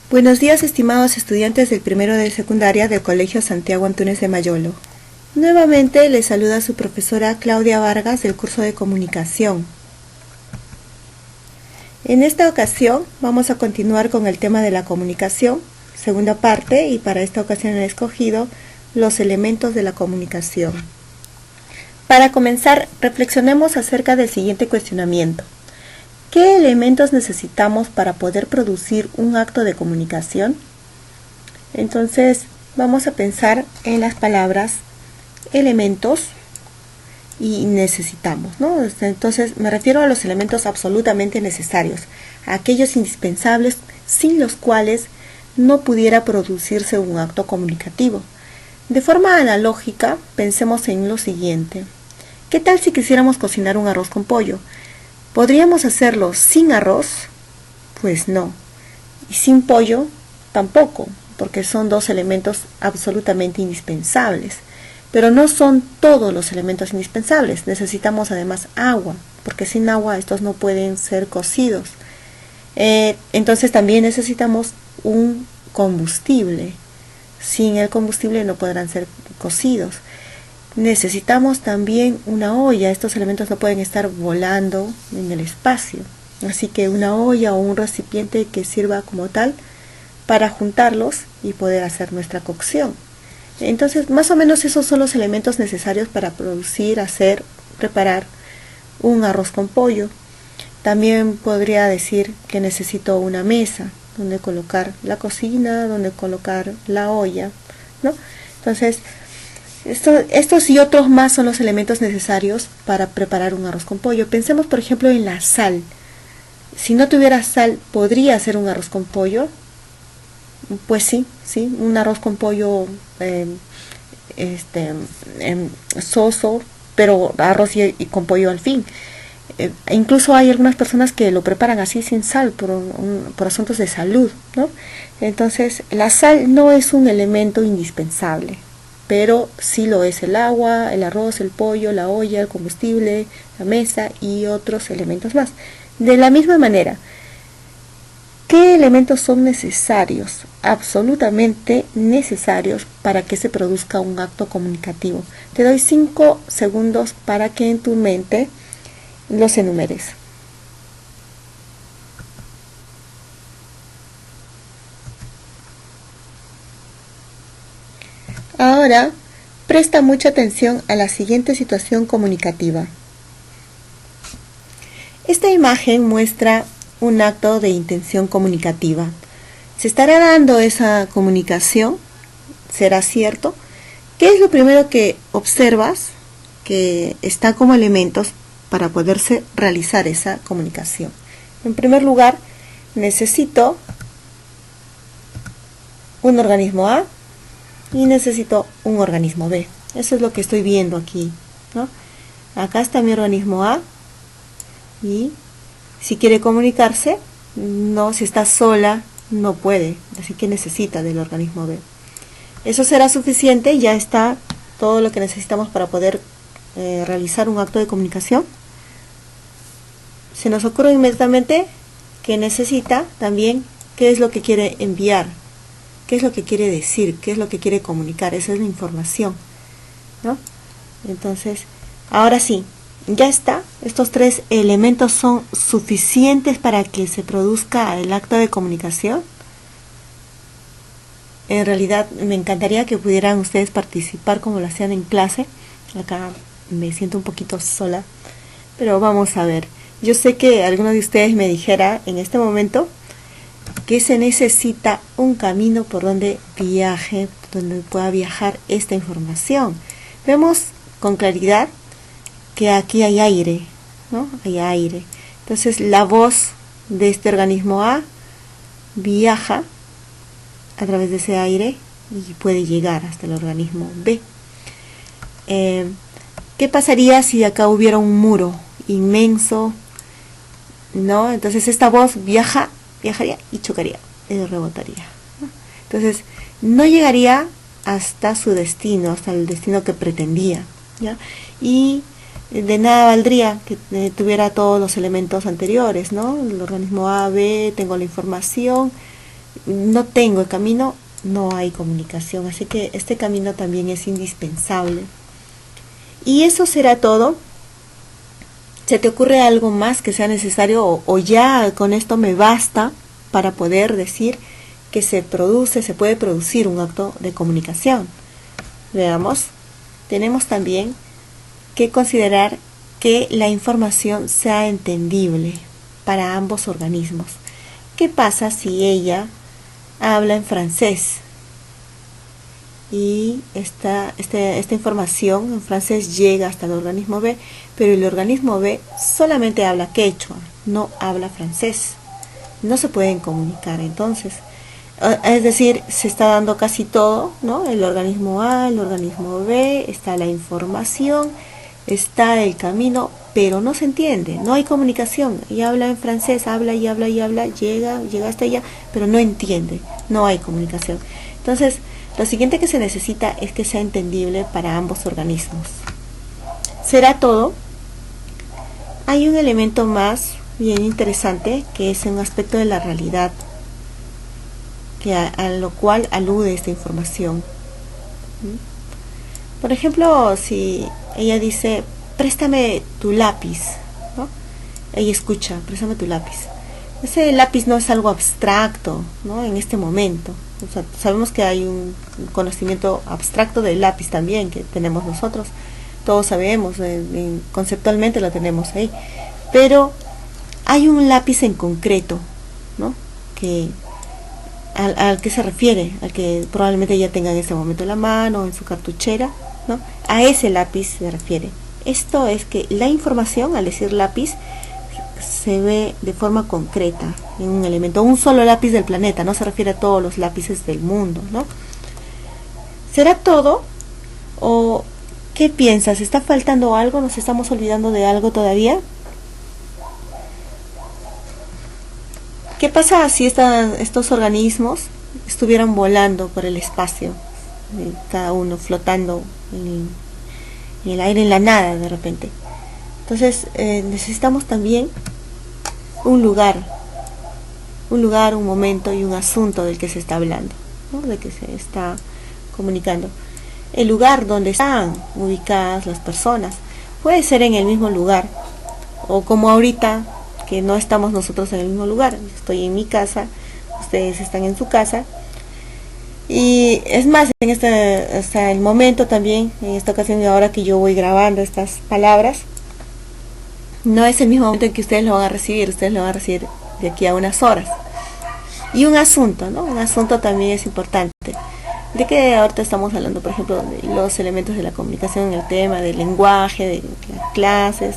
Buenos días, estimados estudiantes del primero de secundaria del Colegio Santiago Antúnez de Mayolo. Nuevamente les saluda su profesora Claudia Vargas del curso de Comunicación. En esta ocasión vamos a continuar con el tema de la comunicación, segunda parte, y para esta ocasión he escogido los elementos de la comunicación. Para comenzar, reflexionemos acerca del siguiente cuestionamiento. ¿Qué elementos necesitamos para poder producir un acto de comunicación? Entonces, vamos a pensar en las palabras elementos y necesitamos, ¿no? Entonces, me refiero a los elementos absolutamente necesarios, a aquellos indispensables sin los cuales no pudiera producirse un acto comunicativo. De forma analógica, pensemos en lo siguiente. ¿Qué tal si quisiéramos cocinar un arroz con pollo? ¿Podríamos hacerlo sin arroz? Pues no. Y sin pollo tampoco, porque son dos elementos absolutamente indispensables. Pero no son todos los elementos indispensables. Necesitamos además agua, porque sin agua estos no pueden ser cocidos. Entonces también necesitamos un combustible. Sin el combustible no podrán ser cocidos. Necesitamos también una olla. Estos elementos no pueden estar volando en el espacio. Así que una olla o un recipiente que sirva como tal para juntarlos y poder hacer nuestra cocción. Entonces, más o menos esos son los elementos necesarios para producir, hacer, preparar un arroz con pollo. También podría decir que necesito una mesa donde colocar la cocina, donde colocar la olla, ¿no? Entonces, estos y otros más son los elementos necesarios para preparar un arroz con pollo. Pensemos, por ejemplo, en la sal. Si no tuviera sal, ¿podría hacer un arroz con pollo? Pues sí, un arroz con pollo soso, pero arroz y con pollo al fin. Incluso hay algunas personas que lo preparan así sin sal por asuntos de salud, ¿no? Entonces, la sal no es un elemento indispensable, pero sí lo es el agua, el arroz, el pollo, la olla, el combustible, la mesa y otros elementos más. De la misma manera, ¿qué elementos son necesarios, absolutamente necesarios, para que se produzca un acto comunicativo? Te doy 5 segundos para que en tu mente los enumeres. Ahora, presta mucha atención a la siguiente situación comunicativa. Esta imagen muestra un acto de intención comunicativa. ¿Se estará dando esa comunicación? ¿Será cierto? ¿Qué es lo primero que observas que está como elementos para poderse realizar esa comunicación? En primer lugar, necesito un organismo A y necesito un organismo B. Eso es lo que estoy viendo aquí, ¿no? Acá está mi organismo A y si quiere comunicarse, no, si está sola, no puede, así que necesita del organismo B. Eso será suficiente, ya está todo lo que necesitamos para poder realizar un acto de comunicación. Se nos ocurre inmediatamente que necesita también qué es lo que quiere enviar, qué es lo que quiere decir, qué es lo que quiere comunicar. Esa es la información, ¿no? Entonces, ahora sí, ya está. Estos 3 elementos son suficientes para que se produzca el acto de comunicación. En realidad, me encantaría que pudieran ustedes participar como lo hacían en clase. Acá me siento un poquito sola, pero vamos a ver. Yo sé que alguno de ustedes me dijera en este momento que se necesita un camino por donde viaje, donde pueda viajar esta información. Vemos con claridad que aquí hay aire, ¿no? Hay aire. Entonces la voz de este organismo A viaja a través de ese aire y puede llegar hasta el organismo B. ¿Qué pasaría si acá hubiera un muro inmenso, ¿no? Entonces esta voz viajaría y chocaría y rebotaría, ¿no? Entonces no llegaría hasta su destino, hasta el destino que pretendía, ¿ya? Y de nada valdría que tuviera todos los elementos anteriores, ¿no? El organismo A, B, tengo la información, no tengo el camino, no hay comunicación. Así que este camino también es indispensable. Y eso será todo. ¿Se te ocurre algo más que sea necesario o ya con esto me basta para poder decir que se puede producir un acto de comunicación? Veamos, tenemos también que considerar que la información sea entendible para ambos organismos. ¿Qué pasa si ella habla en francés? Y esta información en francés llega hasta el organismo B, pero el organismo B solamente habla quechua, no habla francés. No se pueden comunicar entonces. Es decir, se está dando casi todo, ¿no? El organismo A, el organismo B, está la información, está el camino, pero no se entiende, no hay comunicación. Ella habla en francés, habla y habla y habla, llega hasta ella, pero no entiende, no hay comunicación. Entonces, lo siguiente que se necesita es que sea entendible para ambos organismos. ¿Será todo? Hay un elemento más bien interesante que es un aspecto de la realidad, que a lo cual alude esta información. Por ejemplo, si ella dice, préstame tu lápiz, ¿no? Ella escucha, préstame tu lápiz. Ese lápiz no es algo abstracto, ¿no? En este momento. O sea, sabemos que hay un conocimiento abstracto del lápiz también que tenemos nosotros. Todos sabemos, conceptualmente lo tenemos ahí. Pero hay un lápiz en concreto, ¿no? Que al que se refiere, al que probablemente ella tenga en este momento en la mano, en su cartuchera, ¿no? A ese lápiz se refiere. Esto es que la información, al decir lápiz, se ve de forma concreta en un elemento, un solo lápiz del planeta, no se refiere a todos los lápices del mundo, ¿no? ¿Será todo? ¿O qué piensas? ¿Está faltando algo? ¿Nos estamos olvidando de algo todavía? ¿Qué pasa si estos organismos estuvieran volando por el espacio, cada uno flotando en el aire, en la nada de repente? Entonces necesitamos también un lugar, un momento y un asunto del que se está hablando, ¿no? De que se está comunicando. El lugar donde están ubicadas las personas puede ser en el mismo lugar, o como ahorita que no estamos nosotros en el mismo lugar. Estoy en mi casa, ustedes están en su casa, y es más, hasta el momento también, en esta ocasión y ahora que yo voy grabando estas palabras, no es el mismo momento en que ustedes lo van a recibir de aquí a unas horas. Y un asunto, ¿no? Un asunto también es importante. De que ahorita estamos hablando, por ejemplo, de los elementos de la comunicación, el tema del lenguaje, de las clases,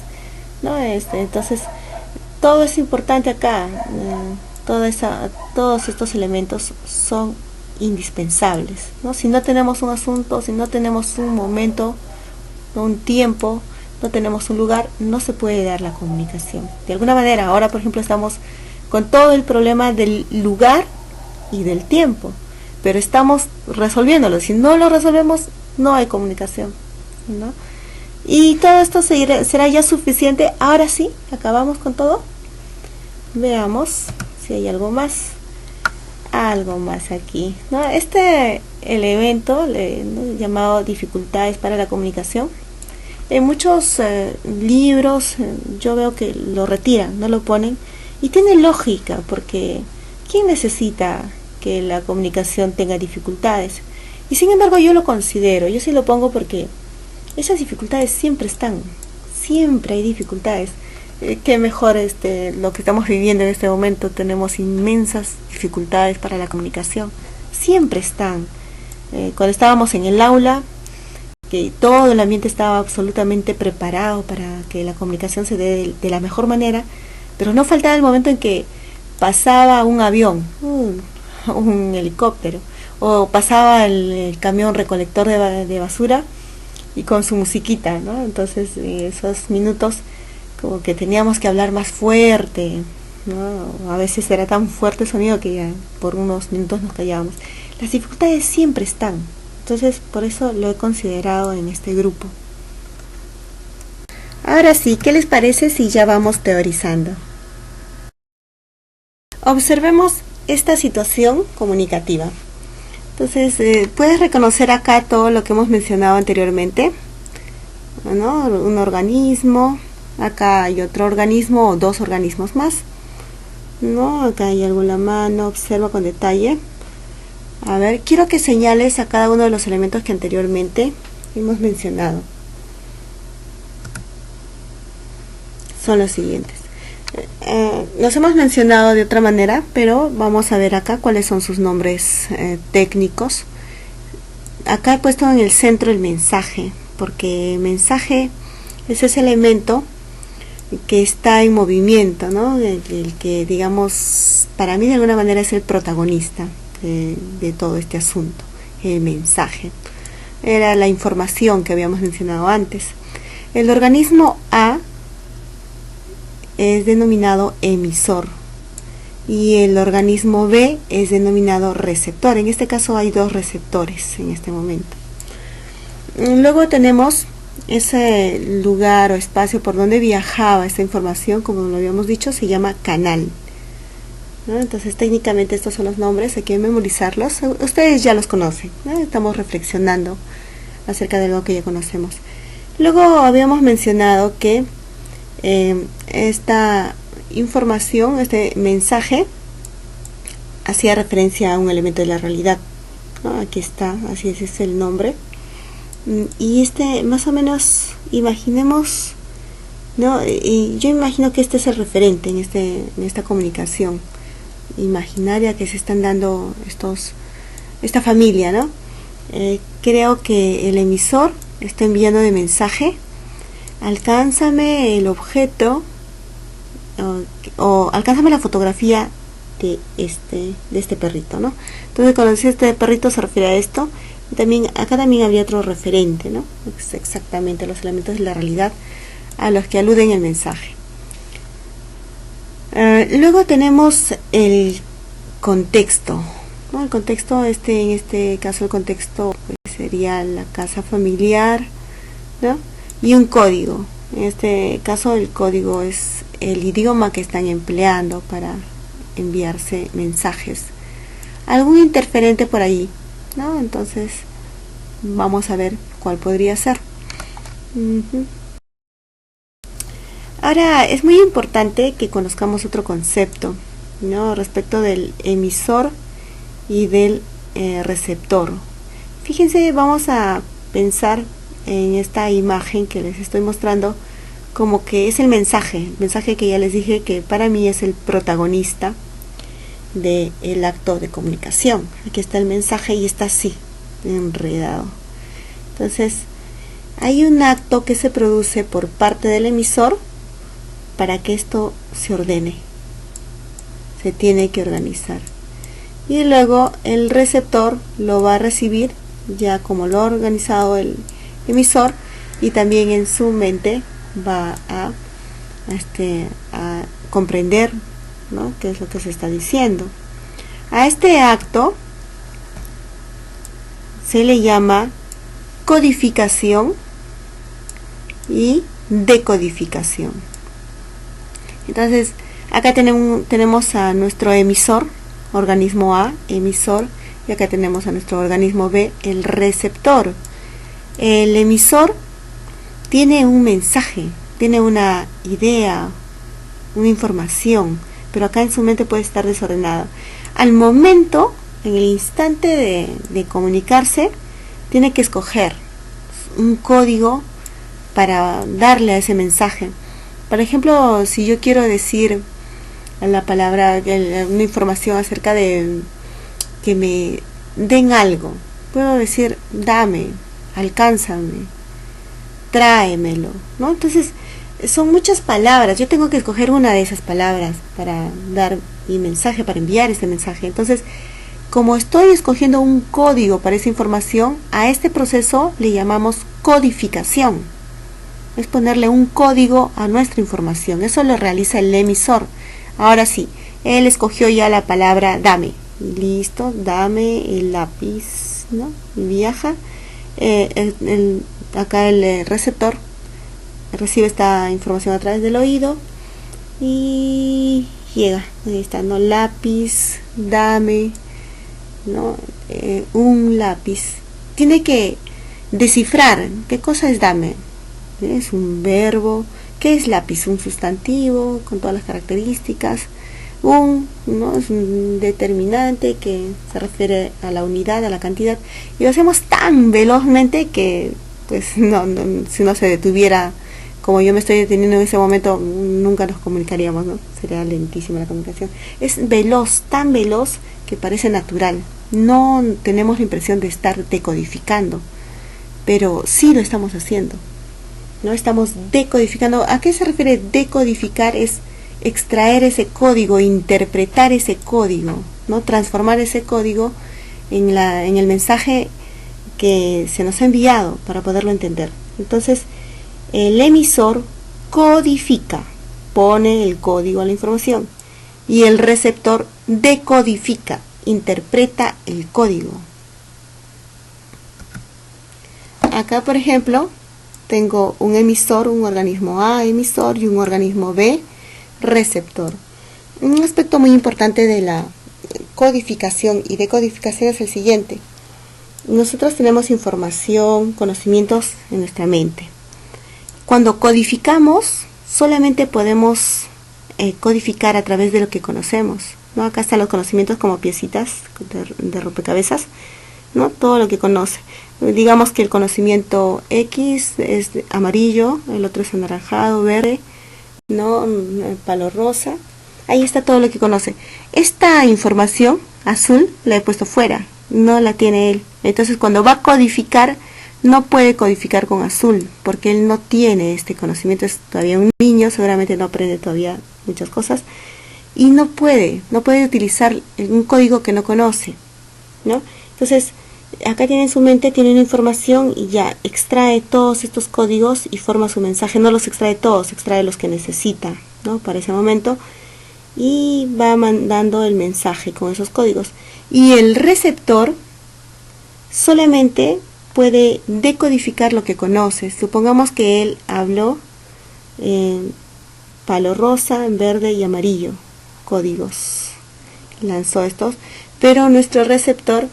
¿no? Entonces, todo es importante acá. Todos estos elementos son indispensables, ¿no? Si no tenemos un asunto, si no tenemos un momento, un tiempo, no tenemos un lugar, no se puede dar la comunicación. De alguna manera, ahora por ejemplo estamos con todo el problema del lugar y del tiempo, pero estamos resolviéndolo. Si no lo resolvemos, no hay comunicación, ¿no? Y todo esto será ya suficiente. Ahora sí, acabamos con todo. Veamos si hay algo más. Algo más aquí, ¿no? Este elemento, ¿no?, llamado dificultades para la comunicación, en muchos libros yo veo que lo retiran, no lo ponen, y tiene lógica, porque ¿quién necesita que la comunicación tenga dificultades? Y sin embargo yo lo considero, yo sí lo pongo porque esas dificultades siempre están, siempre hay dificultades. Qué mejor lo que estamos viviendo en este momento, tenemos inmensas dificultades para la comunicación, siempre están. Cuando estábamos en el aula, que todo el ambiente estaba absolutamente preparado para que la comunicación se dé de la mejor manera, pero no faltaba el momento en que pasaba un avión, un helicóptero, o pasaba el camión recolector de basura y con su musiquita, ¿no? Entonces esos minutos como que teníamos que hablar más fuerte, ¿no? A veces era tan fuerte el sonido que ya por unos minutos nos callábamos. Las dificultades siempre están, entonces por eso lo he considerado en este grupo. Ahora sí, ¿qué les parece si ya vamos teorizando? Observemos esta situación comunicativa. Entonces, puedes reconocer acá todo lo que hemos mencionado anteriormente, ¿no? Un organismo, acá hay otro organismo o dos organismos más, ¿no? Acá hay algo en la mano, observa con detalle. A ver, quiero que señales a cada uno de los elementos que anteriormente hemos mencionado. Son los siguientes. Los hemos mencionado de otra manera, pero vamos a ver acá cuáles son sus nombres técnicos. Acá he puesto en el centro el mensaje, porque mensaje es ese elemento que está en movimiento, ¿no? El que, digamos, para mí de alguna manera es el protagonista de todo este asunto. El mensaje era la información que habíamos mencionado antes. El organismo A es denominado emisor y el organismo B es denominado receptor. En este caso hay dos receptores en este momento. Luego tenemos ese lugar o espacio por donde viajaba esta información, como lo habíamos dicho, se llama canal, ¿no? Entonces técnicamente estos son los nombres, hay que memorizarlos. Ustedes ya los conocen, ¿no? Estamos reflexionando acerca de lo que ya conocemos. Luego habíamos mencionado que esta información, este mensaje, hacía referencia a un elemento de la realidad, ¿no? Aquí está, así es el nombre. Y más o menos, imaginemos, ¿no? Y yo imagino que este es el referente en esta comunicación imaginaria que se están dando esta familia, ¿no? Creo que el emisor está enviando de mensaje: alcánzame el objeto o alcánzame la fotografía de este perrito, ¿no? Entonces, cuando dice este perrito se refiere a esto. Acá también había otro referente, ¿no? Es exactamente los elementos de la realidad a los que aluden el mensaje. Luego tenemos el contexto, ¿no? El contexto, en este caso el contexto pues, sería la casa familiar, ¿no? Y un código. En este caso el código es el idioma que están empleando para enviarse mensajes. Algún interferente por ahí, ¿no? Entonces vamos a ver cuál podría ser. Ahora es muy importante que conozcamos otro concepto, ¿no? Respecto del emisor y del receptor. Fíjense, vamos a pensar en esta imagen que les estoy mostrando como que es el mensaje que ya les dije que para mí es el protagonista del acto de comunicación. Aquí está el mensaje y está así, enredado. Entonces, hay un acto que se produce por parte del emisor para que esto se ordene. Se tiene que organizar. Y luego el receptor lo va a recibir ya como lo ha organizado el emisor y también en su mente va a comprender, ¿no? ¿Qué es lo que se está diciendo? A este acto se le llama codificación y decodificación. Entonces, acá tenemos a nuestro emisor, organismo A, emisor, y acá tenemos a nuestro organismo B, el receptor. El emisor tiene un mensaje, tiene una idea, una información, pero acá en su mente puede estar desordenada. Al momento, en el instante de comunicarse, tiene que escoger un código para darle a ese mensaje. Por ejemplo, si yo quiero decir la palabra, una información acerca de que me den algo, puedo decir dame, alcánzame, tráemelo, ¿no? Entonces, son muchas palabras. Yo tengo que escoger una de esas palabras para dar mi mensaje, para enviar ese mensaje. Entonces, como estoy escogiendo un código para esa información, a este proceso le llamamos codificación. Es ponerle un código a nuestra información. Eso lo realiza el emisor. Ahora sí, él escogió ya la palabra dame. Listo, dame el lápiz, ¿no? Y viaja. Acá el receptor recibe esta información a través del oído y llega, ahí está, ¿no? Lápiz, dame, ¿no? Un lápiz. Tiene que descifrar qué cosa es dame. Es un verbo. ¿Qué es lápiz? Un sustantivo con todas las características. ¿No? Es un determinante que se refiere a la unidad, a la cantidad. Y lo hacemos tan velozmente que, pues, si no se detuviera como yo me estoy deteniendo en ese momento, nunca nos comunicaríamos, ¿no? Sería lentísima la comunicación. Es veloz, tan veloz que parece natural. No tenemos la impresión de estar decodificando, pero sí lo estamos haciendo. No estamos decodificando. ¿A qué se refiere decodificar? Es extraer ese código, interpretar ese código, ¿no? Transformar ese código en el mensaje que se nos ha enviado para poderlo entender. Entonces, el emisor codifica, pone el código a la información, y el receptor decodifica, interpreta el código. Acá, por ejemplo, tengo un emisor, un organismo A, emisor, y un organismo B, receptor. Un aspecto muy importante de la codificación y decodificación es el siguiente. Nosotros tenemos información, conocimientos en nuestra mente. Cuando codificamos, solamente podemos codificar a través de lo que conocemos, ¿no? Acá están los conocimientos como piecitas de rompecabezas, ¿no? Todo lo que conoce. Digamos que el conocimiento X es amarillo, el otro es anaranjado, verde, ¿no? El palo rosa. Ahí está todo lo que conoce. Esta información azul la he puesto fuera, no la tiene él. Entonces, cuando va a codificar, no puede codificar con azul, porque él no tiene este conocimiento, es todavía un niño, seguramente no aprende todavía muchas cosas, y no puede utilizar un código que no conoce, ¿no? Entonces, acá tiene en su mente, tiene una información y ya extrae todos estos códigos y forma su mensaje. No los extrae todos, extrae los que necesita, ¿no? Para ese momento, y va mandando el mensaje con esos códigos. Y el receptor solamente puede decodificar lo que conoce. Supongamos que él habló en palo rosa, verde y amarillo, códigos, lanzó estos, pero nuestro receptor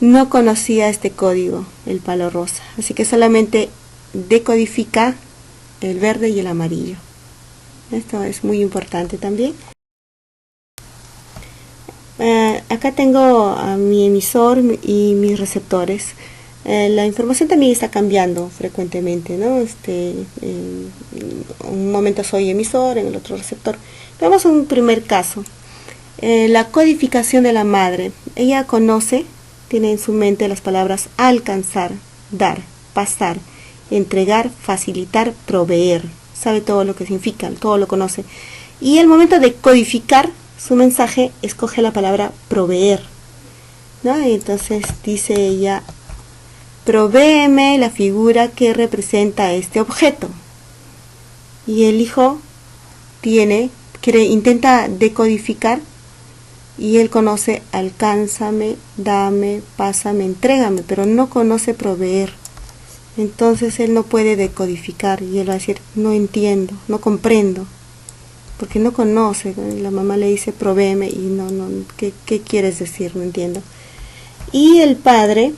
no conocía este código, el palo rosa, así que solamente decodifica el verde y el amarillo. Esto es muy importante también. Acá tengo a mi emisor y mis receptores. La información también está cambiando frecuentemente, ¿no? En un momento soy emisor, en el otro receptor. Veamos un primer caso. La codificación de la madre. Ella conoce, tiene en su mente las palabras alcanzar, dar, pasar, entregar, facilitar, proveer. Sabe todo lo que significa, todo lo conoce. Y al momento de codificar su mensaje, escoge la palabra proveer, ¿no? Y entonces dice ella: provéeme la figura que representa este objeto. Y el hijo intenta decodificar, y él conoce alcánzame, dame, pásame, entrégame, pero no conoce proveer. Entonces él no puede decodificar y él va a decir: no entiendo, no comprendo, porque no conoce. La mamá le dice provéeme y ¿qué quieres decir? No entiendo. Y el padre,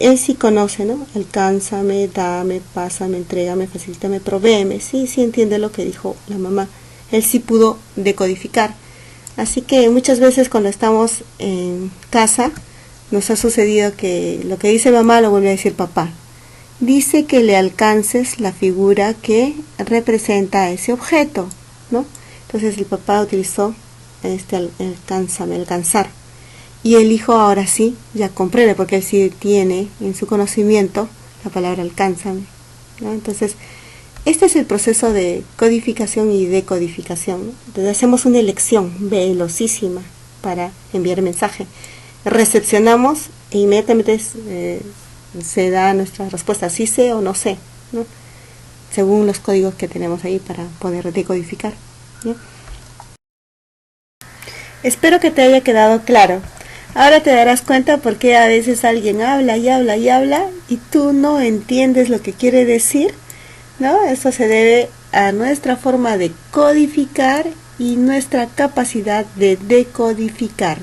él sí conoce, ¿no? Alcánzame, dame, pásame, entrégame, facilítame, provéeme. Sí entiende lo que dijo la mamá. Él sí pudo decodificar. Así que muchas veces cuando estamos en casa, nos ha sucedido que lo que dice mamá lo vuelve a decir papá. Dice que le alcances la figura que representa ese objeto, ¿no? Entonces el papá utilizó alcanzar. Y el hijo ahora sí ya comprende, porque él sí tiene en su conocimiento la palabra alcánzame, ¿no? Entonces, este es el proceso de codificación y decodificación, ¿no? Entonces hacemos una elección velocísima para enviar el mensaje. Recepcionamos e inmediatamente se da nuestra respuesta, sí sé o no sé, ¿no? Según los códigos que tenemos ahí para poder decodificar, ¿no? Espero que te haya quedado claro. Ahora te darás cuenta por qué a veces alguien habla y habla y habla y tú no entiendes lo que quiere decir, ¿no? Eso se debe a nuestra forma de codificar y nuestra capacidad de decodificar.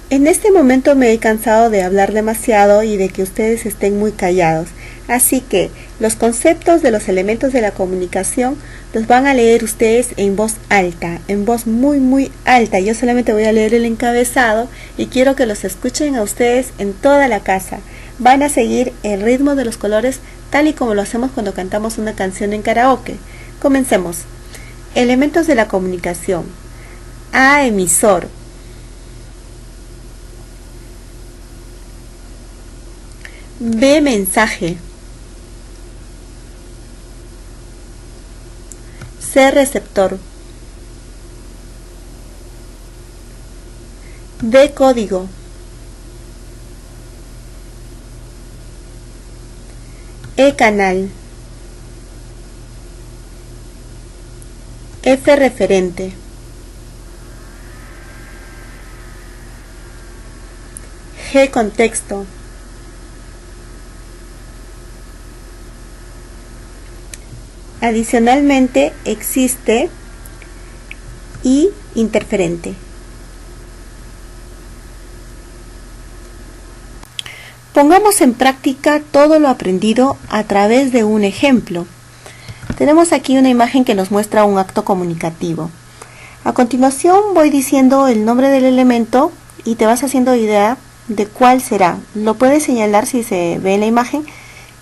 En este momento me he cansado de hablar demasiado y de que ustedes estén muy callados, así que los conceptos de los elementos de la comunicación los van a leer ustedes en voz alta, en voz muy alta. Yo solamente voy a leer el encabezado y quiero que los escuchen a ustedes en toda la casa. Van a seguir el ritmo de los colores tal y como lo hacemos cuando cantamos una canción en karaoke. Comencemos. Elementos de la comunicación. A, emisor. B, mensaje. C, receptor. D, código. E, canal. F, referente. G, contexto. Adicionalmente existe I, interferente. Pongamos en práctica todo lo aprendido a través de un ejemplo. Tenemos aquí una imagen que nos muestra un acto comunicativo. A continuación voy diciendo el nombre del elemento y te vas haciendo idea de cuál será. Lo puedes señalar si se ve en la imagen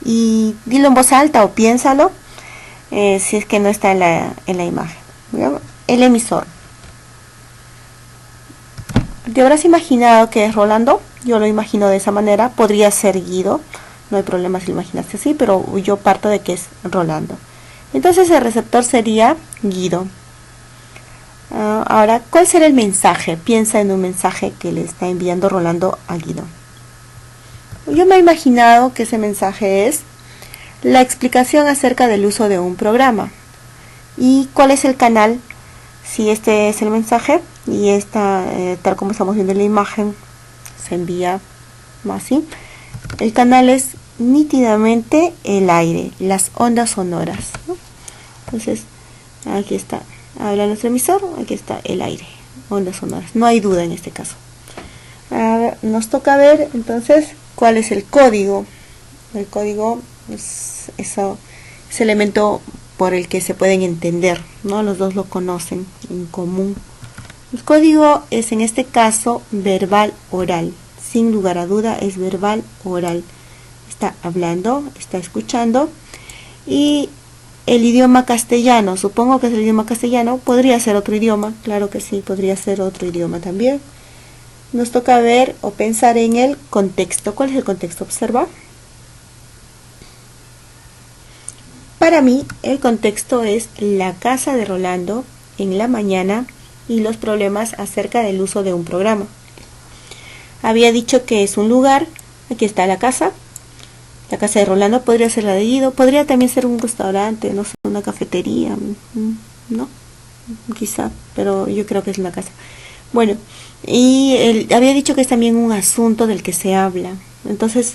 y dilo en voz alta o piénsalo. Si es que no está en la imagen. El emisor. ¿Te habrás imaginado que es Rolando? Yo lo imagino de esa manera. Podría ser Guido. No hay problema si lo imaginaste así, pero yo parto de que es Rolando. Entonces el receptor sería Guido. Ahora, ¿cuál será el mensaje? Piensa en un mensaje que le está enviando Rolando a Guido. Yo me he imaginado que ese mensaje es la explicación acerca del uso de un programa. ¿Y cuál es el canal? Si este es el mensaje y esta, tal como estamos viendo en la imagen, se envía así. El canal es nítidamente el aire, las ondas sonoras, ¿no? Entonces, aquí está, habla nuestro emisor, aquí está el aire, ondas sonoras. No hay duda en este caso. Nos toca ver entonces cuál es el código. El código es ese elemento por el que se pueden entender, ¿no? Los dos lo conocen en común. El código es en este caso verbal oral, sin lugar a duda es verbal oral. Está hablando, está escuchando y el idioma castellano, supongo que es el idioma castellano, podría ser otro idioma, claro que sí, podría ser otro idioma también. Nos toca ver o pensar en el contexto. ¿Cuál es el contexto? Observa. Para mí, el contexto es la casa de Rolando en la mañana y los problemas acerca del uso de un programa. Había dicho que es un lugar, aquí está la casa de Rolando, podría ser la de Guido, podría también ser un restaurante, no sé, una cafetería, ¿no? Quizá, pero yo creo que es una casa. Bueno, y él había dicho que es también un asunto del que se habla. Entonces,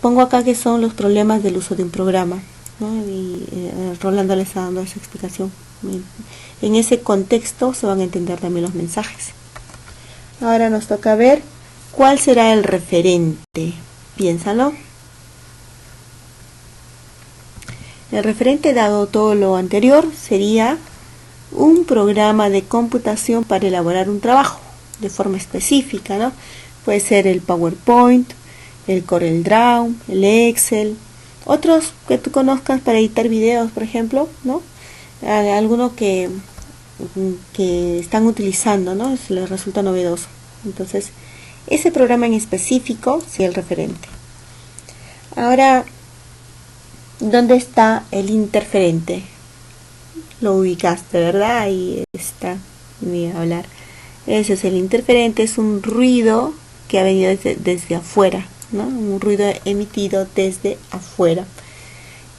pongo acá que son los problemas del uso de un programa, ¿no? Y Rolando le está dando esa explicación. En ese contexto se van a entender también los mensajes. Ahora nos toca ver cuál será el referente. Piénsalo. El referente, dado todo lo anterior, sería un programa de computación para elaborar un trabajo de forma específica, ¿no? Puede ser el PowerPoint, el CorelDRAW, el Excel, otros que tú conozcas para editar videos, por ejemplo, ¿no? Alguno que están utilizando, ¿no? Les resulta novedoso. Entonces, ese programa en específico sería el referente. Ahora, ¿dónde está el interferente? Lo ubicaste, ¿verdad? Ahí está. Voy a hablar. Ese es el interferente, es un ruido que ha venido desde afuera, ¿no? Un ruido emitido desde afuera.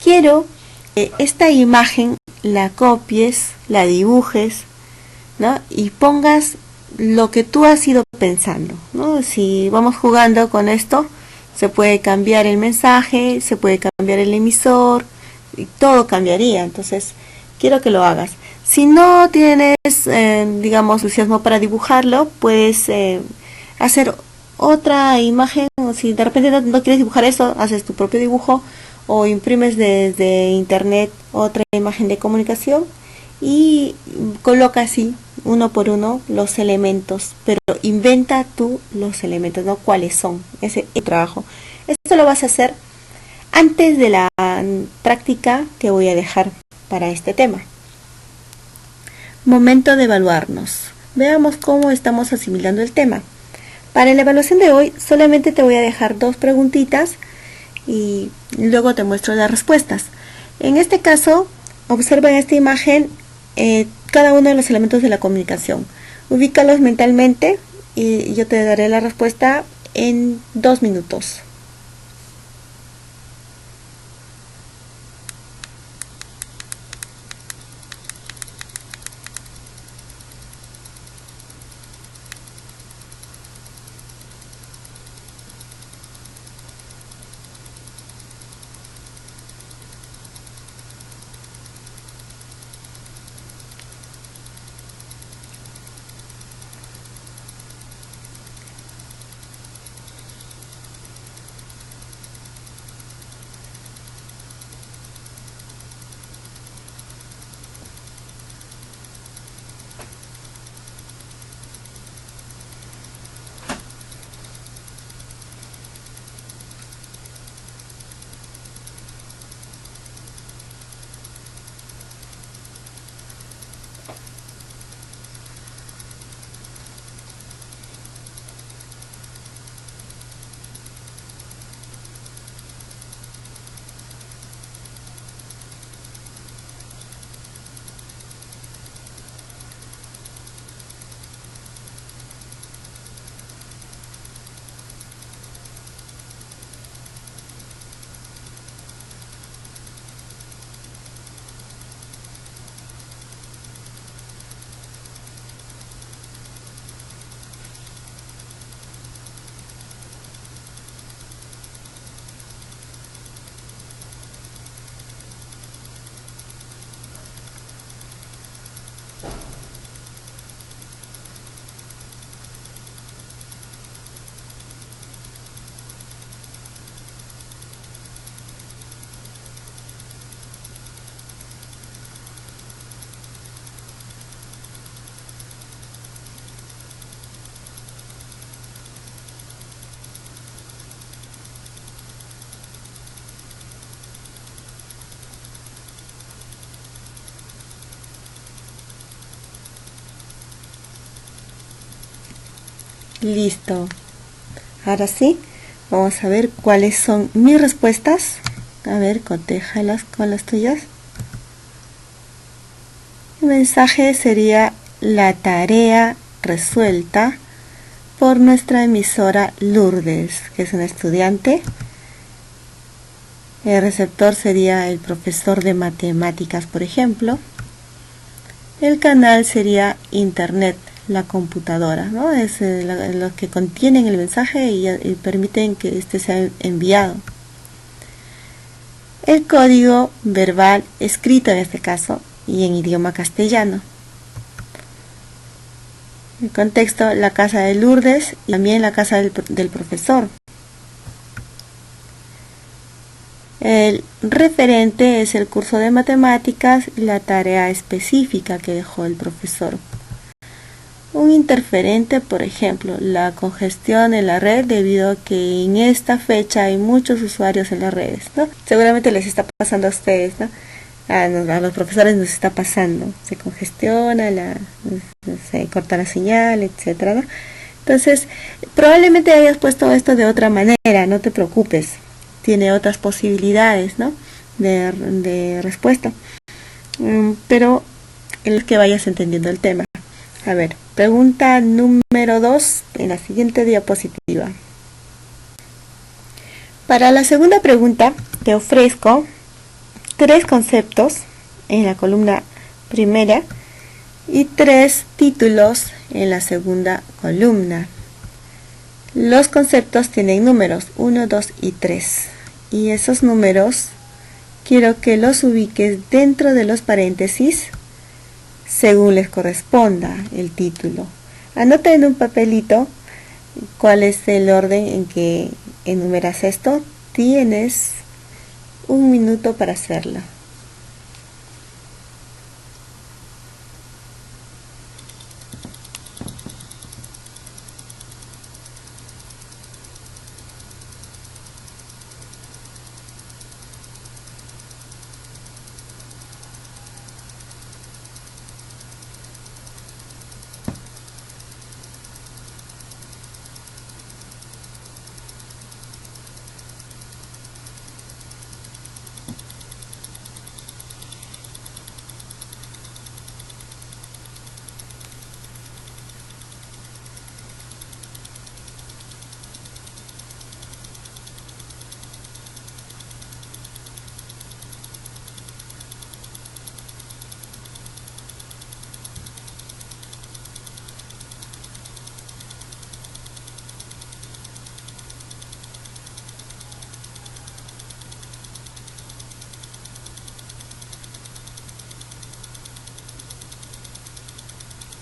Quiero que esta imagen la copies, la dibujes, ¿no? Y pongas lo que tú has ido pensando, ¿no? Si vamos jugando con esto, se puede cambiar el mensaje, se puede cambiar el emisor, y todo cambiaría. Entonces, quiero que lo hagas. Si no tienes, digamos, entusiasmo para dibujarlo, puedes hacer otra imagen, o si de repente no quieres dibujar eso, haces tu propio dibujo o imprimes desde internet otra imagen de comunicación y coloca así uno por uno los elementos, pero inventa tú los elementos, ¿no? ¿Cuáles son? Ese es el trabajo. Esto lo vas a hacer antes de la práctica que voy a dejar para este tema. Momento de evaluarnos. Veamos cómo estamos asimilando el tema. Para la evaluación de hoy solamente te voy a dejar 2 preguntitas y luego te muestro las respuestas. En este caso, observa en esta imagen cada uno de los elementos de la comunicación. Ubícalos mentalmente y yo te daré la respuesta en 2 minutos. Listo. Ahora sí, vamos a ver cuáles son mis respuestas. A ver, cotéjalas con las tuyas. El mensaje sería la tarea resuelta por nuestra emisora Lourdes, que es una estudiante. El receptor sería el profesor de matemáticas, por ejemplo. El canal sería internet, la computadora, ¿no? Es lo que contienen el mensaje y permiten que este sea enviado. El código verbal escrito en este caso y en idioma castellano. El contexto, la casa de Lourdes y también la casa del profesor. El referente es el curso de matemáticas y la tarea específica que dejó el profesor. Un interferente, por ejemplo, la congestión en la red debido a que en esta fecha hay muchos usuarios en las redes, ¿no? Seguramente les está pasando a ustedes, ¿no? A los profesores nos está pasando, se congestiona, se corta la señal, etcétera, ¿no? Entonces, probablemente hayas puesto esto de otra manera, no te preocupes, tiene otras posibilidades, ¿no? de respuesta, pero es que vayas entendiendo el tema. A ver, pregunta número 2 en la siguiente diapositiva. Para la segunda pregunta te ofrezco 3 conceptos en la columna primera y 3 títulos en la segunda columna. Los conceptos tienen números 1, 2 y 3 y esos números quiero que los ubiques dentro de los paréntesis según les corresponda el título. Anota en un papelito cuál es el orden en que enumeras esto. Tienes 1 minuto para hacerlo.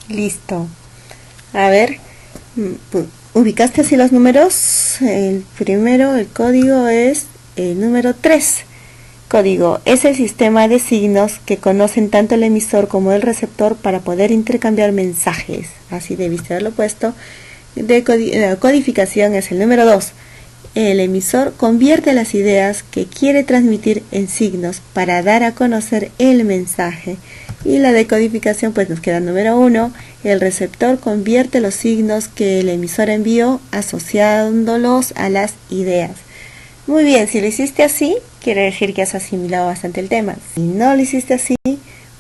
Listo. A ver, ¿ubicaste así los números? El primero, el código es el número 3. Código es el sistema de signos que conocen tanto el emisor como el receptor para poder intercambiar mensajes. Así debiste haberlo puesto. La codificación es el número 2. El emisor convierte las ideas que quiere transmitir en signos para dar a conocer el mensaje. Y la decodificación, pues nos queda el número 1. El receptor convierte los signos que el emisor envió asociándolos a las ideas. Muy bien, si lo hiciste así, quiere decir que has asimilado bastante el tema. Si no lo hiciste así,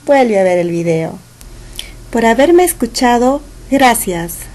vuelve a ver el video. Por haberme escuchado, gracias.